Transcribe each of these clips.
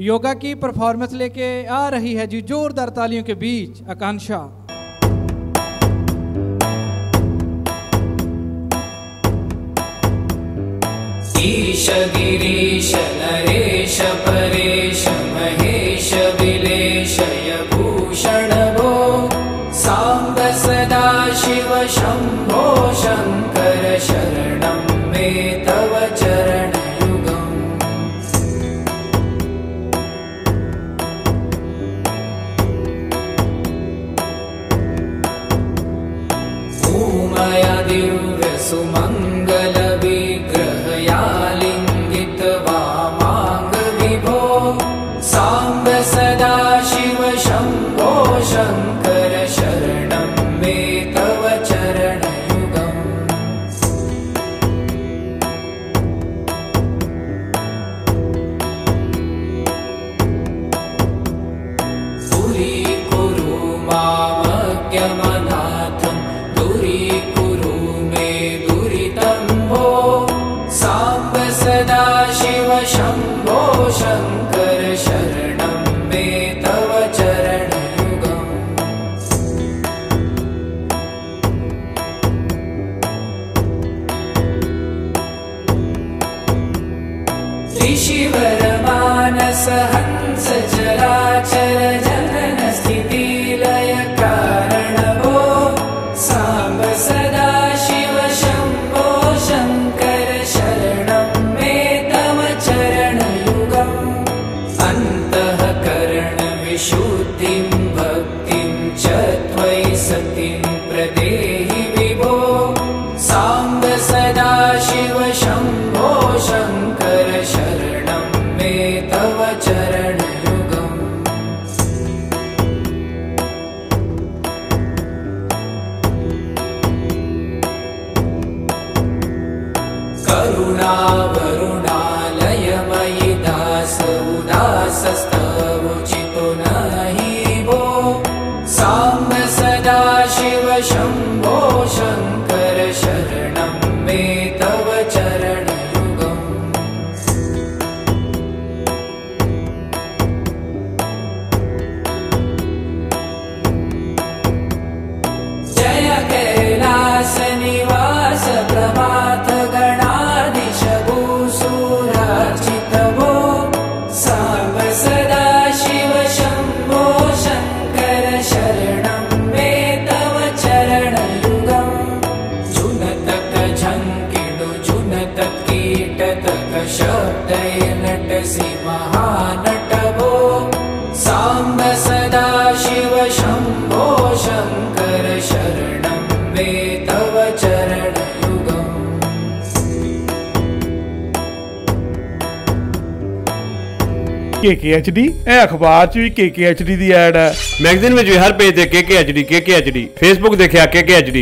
योगा की परफॉर्मेंस लेके आ रही है जी जोरदार तालियों के बीच आकांक्षा। ईश गिरीश नरेश परेश महेश विलेशय भूषण भो सांब सदा शिव शंभो शंकर शरणं मे तव चरण युगम्। भूमया दिव्य सुमंगल लिंगित वामांग विभो सांब सदा शिव शंभो शंकर शरणं मे तव चरण युगम्। दूरीकुरु मामज्ञमनाथं दूरीकुरु मे दुरितं भो सांब सदा शिव शंभो शंकर शरणं मे तव चरण युगम्। ऋषिवर मानस हंस चराचर जनन स्थिति लय कारण भो सांब सदा शिव शंभो शंकर शरणं मे तव चरण युगम्। अन्तःकरण विशुद्धिं भक्तिं च त्वयि सतिं प्रदेहि विभो सांब सदा शिव शंभो शंकर शरणं मे तव चरण युगम्। करुणा वरुणालयमयि दास उदासस्तवोचितो नहि भो सांब सदा शिव शंभो शंकर शरणं मे तव चरण युगम्। जय कैलास निवास प्रभात गणाधीश भूसुरार्चित भो सांब सदा शिव शंभो शंकर शरणं मे तव चरण युगम्। जुनतक झंकिडु जुनतक कीटतक शब्दै नटसि महानट भो सांब सदा शिव शंभो शंकर शरणं मे तव चरण युगम्। KKHD ਇਹ ਅਖਬਾਰ 'ਚ ਵੀ KKHD ਦੀ ਐਡ ਹੈ, ਮੈਗਜ਼ੀਨ ਵਿੱਚ ਵੀ ਹਰ ਪੇਜ ਤੇ KKHD, ਫੇਸਬੁੱਕ ਦੇਖਿਆ KKHD,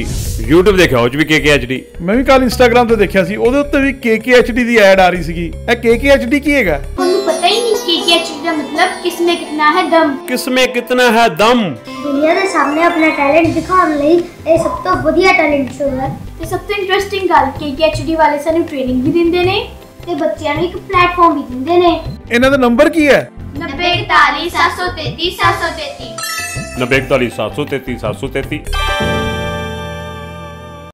YouTube ਦੇਖਿਆ ਉਹ 'ਚ ਵੀ KKHD। ਮੈਂ ਵੀ ਕੱਲ ਇੰਸਟਾਗ੍ਰਾਮ ਤੇ ਦੇਖਿਆ ਸੀ, ਉਹਦੇ ਉੱਤੇ ਵੀ KKHD ਦੀ ਐਡ ਆ ਰਹੀ ਸੀਗੀ। ਇਹ KKHD ਕੀ ਹੈਗਾ? ਤੁਹਾਨੂੰ ਪਤਾ ਹੀ ਨਹੀਂ KKHD ਦਾ ਮਤਲਬ ਕਿਸਮੇ ਕਿਤਨਾ ਹੈ ਦਮ। ਕਿਸਮੇ ਕਿਤਨਾ ਹੈ ਦਮ। ਦੁਨੀਆ ਦੇ ਸਾਹਮਣੇ ਆਪਣਾ ਟੈਲੈਂਟ ਦਿਖਾਉਣ ਲਈ ਇਹ ਸਭ ਤੋਂ ਵਧੀਆ ਟੈਲੈਂਟ ਸ਼ੋਅ ਹੈ ਤੇ ਸਭ ਤੋਂ ਇੰਟਰਸਟਿੰਗ ਗੱਲ KKHD ਵਾਲੇ ਸਾਨੂੰ ਟ੍ਰੇਨਿੰਗ ਵੀ ਦਿੰਦੇ ਨੇ ਤੇ ਬੱਚਿਆਂ ਨੂੰ ਇੱਕ ਪਲੇਟਫਾਰਮ ਵੀ ਦਿੰਦੇ ਨੇ। ਇਹਨਾਂ ਦਾ ਨੰਬਰ ਕੀ ਹੈ? 9041 733 733 9041 733 733।